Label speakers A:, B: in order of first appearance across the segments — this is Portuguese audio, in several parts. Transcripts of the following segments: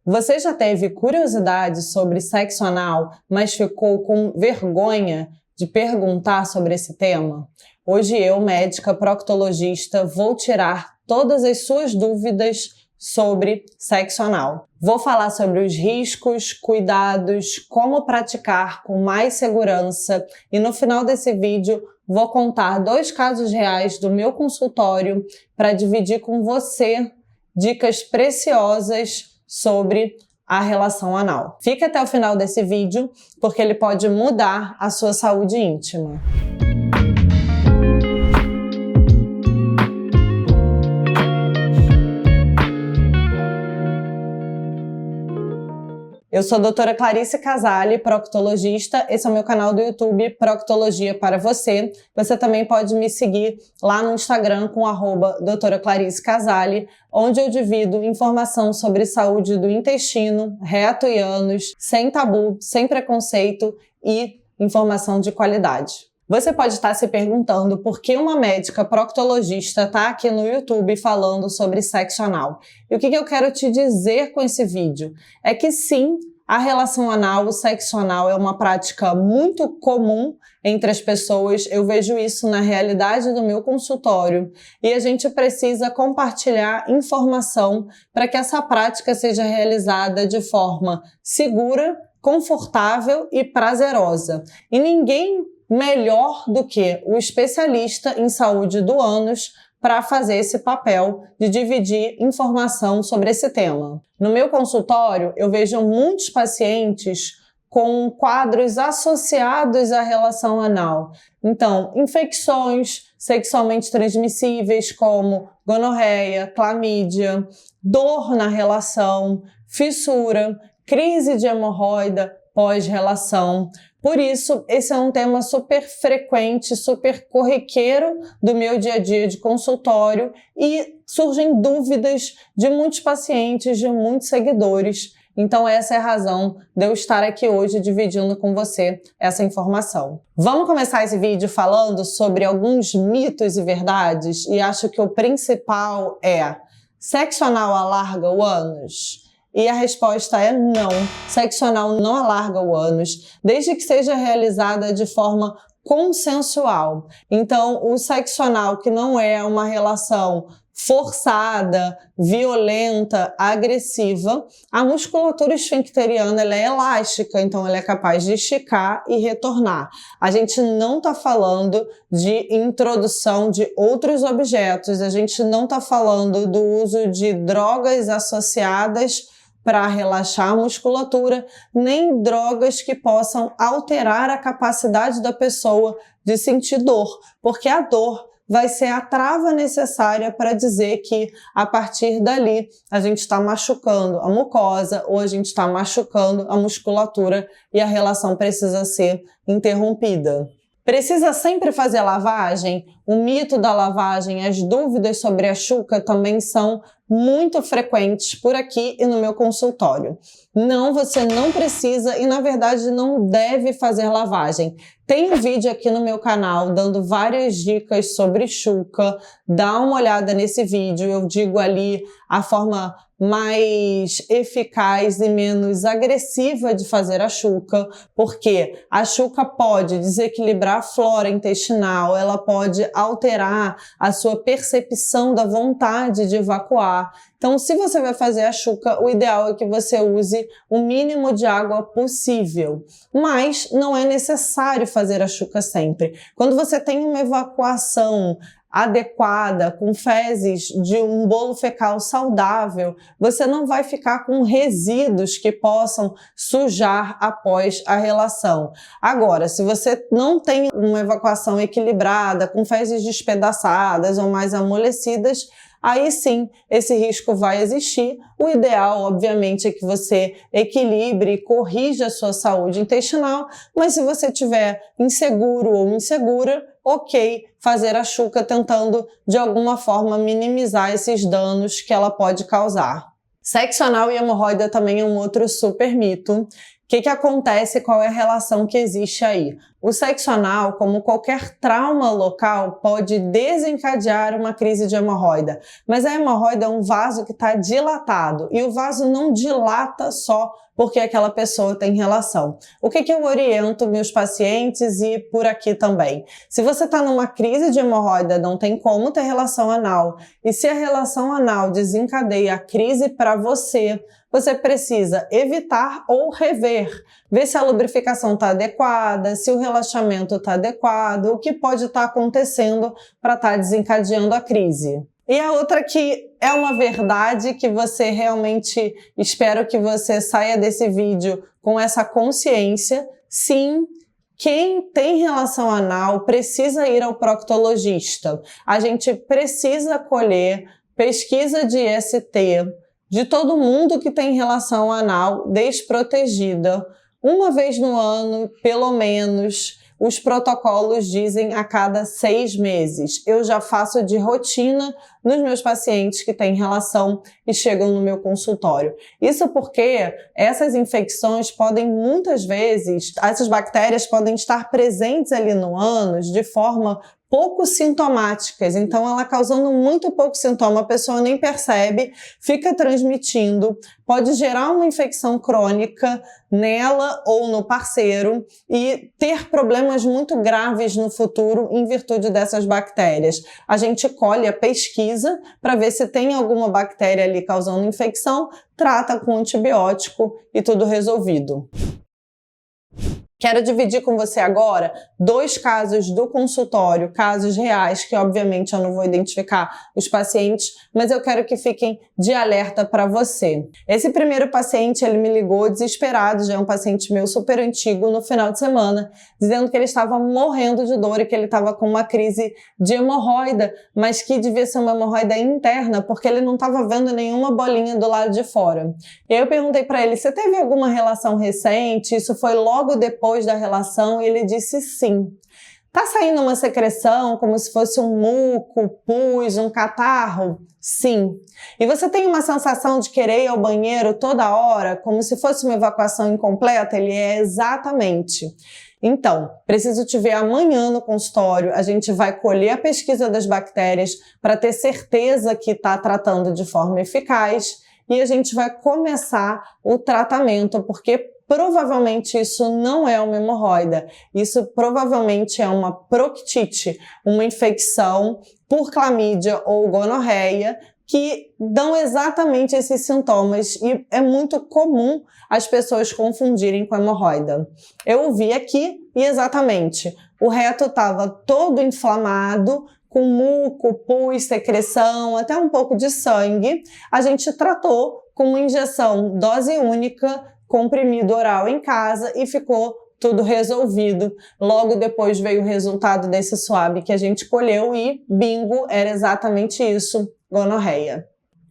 A: Você já teve curiosidade sobre sexo anal, mas ficou com vergonha de perguntar sobre esse tema? Hoje eu, médica proctologista, vou tirar todas as suas dúvidas sobre sexo anal. Vou falar sobre os riscos, cuidados, como praticar com mais segurança e no final desse vídeo vou contar 2 casos reais do meu consultório para dividir com você dicas preciosas sobre a relação anal. Fique até o final desse vídeo, porque ele pode mudar a sua saúde íntima. Eu sou a doutora Clarice Casale, proctologista. Esse é o meu canal do YouTube, Proctologia para Você. Você também pode me seguir lá no Instagram com @doutora Clarice Casale, onde eu divido informação sobre saúde do intestino, reto e ânus, sem tabu, sem preconceito e informação de qualidade. Você pode estar se perguntando por que uma médica proctologista está aqui no YouTube falando sobre sexo anal. E o que eu quero te dizer com esse vídeo? É que sim, a relação anal, o sexo anal é uma prática muito comum entre as pessoas. Eu vejo isso na realidade do meu consultório e a gente precisa compartilhar informação para que essa prática seja realizada de forma segura, confortável e prazerosa. E ninguém melhor do que o especialista em saúde do ânus para fazer esse papel de dividir informação sobre esse tema. No meu consultório, eu vejo muitos pacientes com quadros associados à relação anal. Então, infecções sexualmente transmissíveis como gonorreia, clamídia, dor na relação, fissura, crise de hemorroida pós-relação. Por isso, esse é um tema super frequente, super corriqueiro do meu dia a dia de consultório e surgem dúvidas de muitos pacientes, de muitos seguidores. Então essa é a razão de eu estar aqui hoje dividindo com você essa informação. Vamos começar esse vídeo falando sobre alguns mitos e verdades e acho que o principal é: sexo anal alarga o ânus? E a resposta é não. Sexo anal não alarga o ânus, desde que seja realizada de forma consensual. Então, o sexo anal, que não é uma relação forçada, violenta, agressiva, a musculatura esfincteriana ela é elástica, então ela é capaz de esticar e retornar. A gente não está falando de introdução de outros objetos, a gente não está falando do uso de drogas associadas para relaxar a musculatura, nem drogas que possam alterar a capacidade da pessoa de sentir dor, porque a dor vai ser a trava necessária para dizer que, a partir dali, a gente está machucando a mucosa ou a gente está machucando a musculatura e a relação precisa ser interrompida. Precisa sempre fazer lavagem? O mito da lavagem, as dúvidas sobre a chuca também são muito frequentes por aqui e no meu consultório. Não, você não precisa e, na verdade, não deve fazer lavagem. Tem um vídeo aqui no meu canal dando várias dicas sobre chuca. Dá uma olhada nesse vídeo, eu digo ali a forma mais eficaz e menos agressiva de fazer a chuca, porque a chuca pode desequilibrar a flora intestinal, ela pode alterar a sua percepção da vontade de evacuar. Então, se você vai fazer a chuca, o ideal é que você use o mínimo de água possível. Mas não é necessário fazer a chuca sempre. Quando você tem uma evacuação adequada, com fezes de um bolo fecal saudável, você não vai ficar com resíduos que possam sujar após a relação. Agora, se você não tem uma evacuação equilibrada, com fezes despedaçadas ou mais amolecidas, aí sim, esse risco vai existir. O ideal, obviamente, é que você equilibre e corrija a sua saúde intestinal, mas se você estiver inseguro ou insegura, ok, fazer a chuca tentando, de alguma forma, minimizar esses danos que ela pode causar. Sexo anal e hemorroida também é um outro super mito. O que acontece? Qual é a relação que existe aí? O sexo anal, como qualquer trauma local, pode desencadear uma crise de hemorroida. Mas a hemorroida é um vaso que está dilatado e o vaso não dilata só porque aquela pessoa tem relação. O que eu oriento meus pacientes e por aqui também? Se você está numa crise de hemorroida, não tem como ter relação anal. E se a relação anal desencadeia a crise para você, você precisa evitar ou rever. Ver se a lubrificação está adequada, se o relaxamento está adequado, o que pode estar acontecendo para estar desencadeando a crise. E a outra que é uma verdade que você realmente, espero que você saia desse vídeo com essa consciência. Sim, quem tem relação anal precisa ir ao proctologista. A gente precisa colher pesquisa de IST de todo mundo que tem relação anal desprotegida, uma vez no ano, pelo menos. Os protocolos dizem a cada 6 meses. Eu já faço de rotina nos meus pacientes que têm relação e chegam no meu consultório. Isso porque essas infecções podem muitas vezes, essas bactérias podem estar presentes ali no ânus de forma pouco sintomáticas, então ela causando muito pouco sintoma, a pessoa nem percebe, fica transmitindo, pode gerar uma infecção crônica nela ou no parceiro e ter problemas muito graves no futuro em virtude dessas bactérias. A gente colhe a pesquisa para ver se tem alguma bactéria ali causando infecção, trata com antibiótico e tudo resolvido. Quero dividir com você agora 2 casos do consultório, casos reais, que obviamente eu não vou identificar os pacientes, mas eu quero que fiquem de alerta para você. Esse primeiro paciente, ele me ligou desesperado, já é um paciente meu super antigo, no final de semana, dizendo que ele estava morrendo de dor e que ele estava com uma crise de hemorroida, mas que devia ser uma hemorroida interna, porque ele não estava vendo nenhuma bolinha do lado de fora. E aí eu perguntei para ele, você teve alguma relação recente? Isso foi logo depois da relação? E ele disse sim. Tá saindo uma secreção como se fosse um muco, pus, um catarro? Sim. E você tem uma sensação de querer ir ao banheiro toda hora, como se fosse uma evacuação incompleta? Ele é exatamente. Então, preciso te ver amanhã no consultório, a gente vai colher a pesquisa das bactérias para ter certeza que está tratando de forma eficaz e a gente vai começar o tratamento, porque provavelmente isso não é uma hemorroida, isso provavelmente é uma proctite, uma infecção por clamídia ou gonorreia, que dão exatamente esses sintomas e é muito comum as pessoas confundirem com hemorroida. Eu vi aqui e exatamente, o reto estava todo inflamado, com muco, pus, secreção, até um pouco de sangue. A gente tratou com uma injeção dose única, comprimido oral em casa e ficou tudo resolvido. Logo depois veio o resultado desse swab que a gente colheu e bingo, era exatamente isso, gonorreia.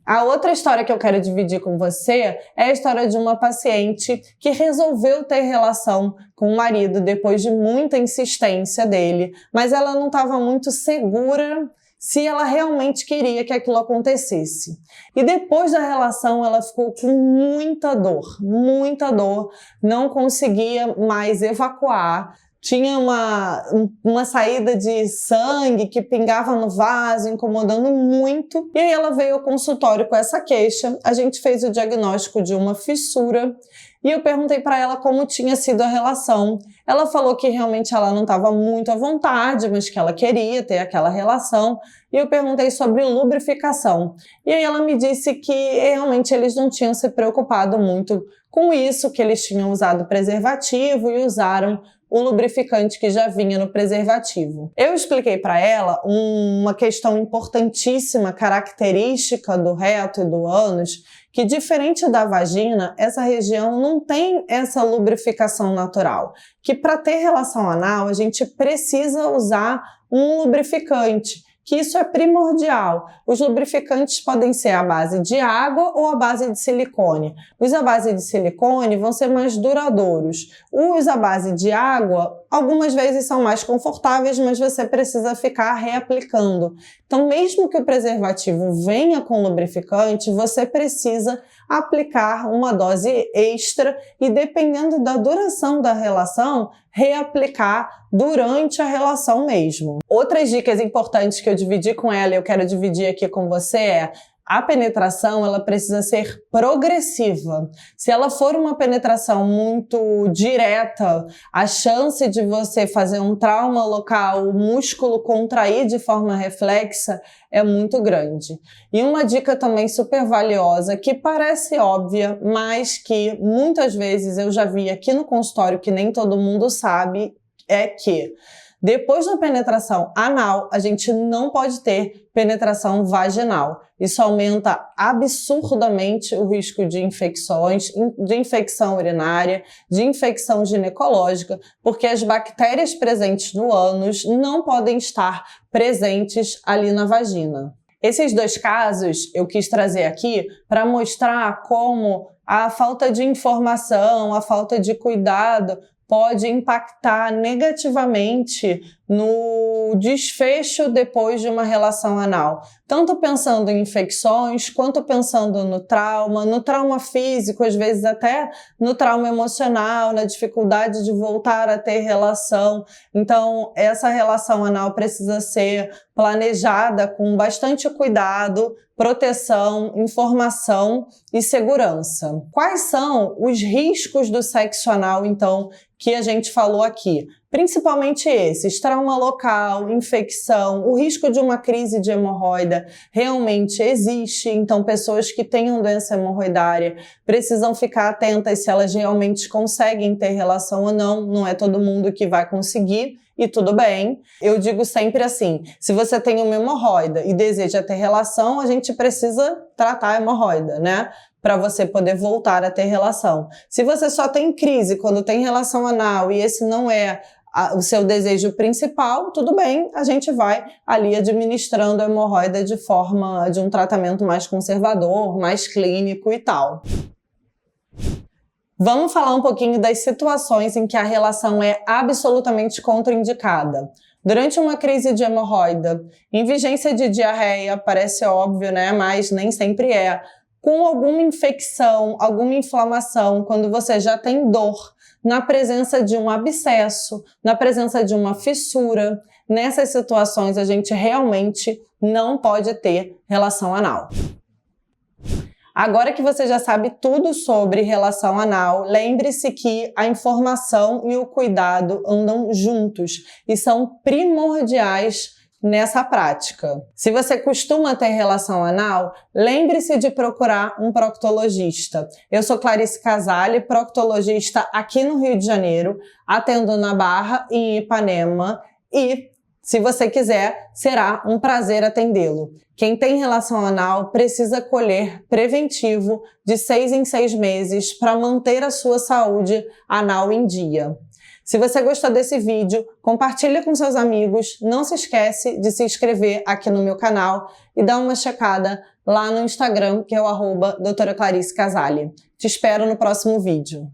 A: A outra história que eu quero dividir com você é a história de uma paciente que resolveu ter relação com o marido depois de muita insistência dele, mas ela não estava muito segura se ela realmente queria que aquilo acontecesse. E depois da relação ela ficou com muita dor, não conseguia mais evacuar, tinha uma saída de sangue que pingava no vaso, incomodando muito. E aí ela veio ao consultório com essa queixa, a gente fez o diagnóstico de uma fissura e eu perguntei para ela como tinha sido a relação. Ela falou que realmente ela não estava muito à vontade, mas que ela queria ter aquela relação. E eu perguntei sobre lubrificação. E aí ela me disse que realmente eles não tinham se preocupado muito com isso, que eles tinham usado preservativo e usaram o lubrificante que já vinha no preservativo. Eu expliquei para ela uma questão importantíssima, característica do reto e do ânus, que diferente da vagina, essa região não tem essa lubrificação natural, que para ter relação anal a gente precisa usar um lubrificante, que isso é primordial. Os lubrificantes podem ser à base de água ou à base de silicone. Os à base de silicone vão ser mais duradouros. Os à base de água, Algumas vezes são mais confortáveis, mas você precisa ficar reaplicando. Então, mesmo que o preservativo venha com lubrificante, você precisa aplicar uma dose extra e, dependendo da duração da relação, reaplicar durante a relação mesmo. Outras dicas importantes que eu dividi com ela e eu quero dividir aqui com você é: a penetração, ela precisa ser progressiva. Se ela for uma penetração muito direta, a chance de você fazer um trauma local, o músculo contrair de forma reflexa, é muito grande. E uma dica também super valiosa, que parece óbvia, mas que muitas vezes eu já vi aqui no consultório que nem todo mundo sabe, é que depois da penetração anal, a gente não pode ter penetração vaginal. Isso aumenta absurdamente o risco de infecções, de infecção urinária, de infecção ginecológica, porque as bactérias presentes no ânus não podem estar presentes ali na vagina. Esses dois casos eu quis trazer aqui para mostrar como a falta de informação, a falta de cuidado pode impactar negativamente no desfecho depois de uma relação anal. Tanto pensando em infecções, quanto pensando no trauma físico, às vezes até no trauma emocional, na dificuldade de voltar a ter relação. Então, essa relação anal precisa ser planejada com bastante cuidado, proteção, informação e segurança. Quais são os riscos do sexo anal, então, que a gente falou aqui? Principalmente esses: trauma local, infecção, o risco de uma crise de hemorroida realmente existe, então pessoas que tenham doença hemorroidária precisam ficar atentas se elas realmente conseguem ter relação ou não, não é todo mundo que vai conseguir. E tudo bem. Eu digo sempre assim: se você tem uma hemorroida e deseja ter relação, a gente precisa tratar a hemorroida, né? Para você poder voltar a ter relação. Se você só tem crise quando tem relação anal e esse não é o seu desejo principal, tudo bem, a gente vai ali administrando a hemorroida de forma de um tratamento mais conservador, mais clínico e tal. Vamos falar um pouquinho das situações em que a relação é absolutamente contraindicada. Durante uma crise de hemorroida, em vigência de diarreia, parece óbvio, né? Mas nem sempre é. Com alguma infecção, alguma inflamação, quando você já tem dor, na presença de um abscesso, na presença de uma fissura, nessas situações a gente realmente não pode ter relação anal. Agora que você já sabe tudo sobre relação anal, lembre-se que a informação e o cuidado andam juntos e são primordiais nessa prática. Se você costuma ter relação anal, lembre-se de procurar um proctologista. Eu sou Clarice Casale, proctologista aqui no Rio de Janeiro, atendo na Barra e em Ipanema, e se você quiser, será um prazer atendê-lo. Quem tem relação anal precisa colher preventivo de 6 em 6 meses para manter a sua saúde anal em dia. Se você gostou desse vídeo, compartilha com seus amigos, não se esquece de se inscrever aqui no meu canal e dá uma checada lá no Instagram, que é o @doutora Clarice Casale. Te espero no próximo vídeo.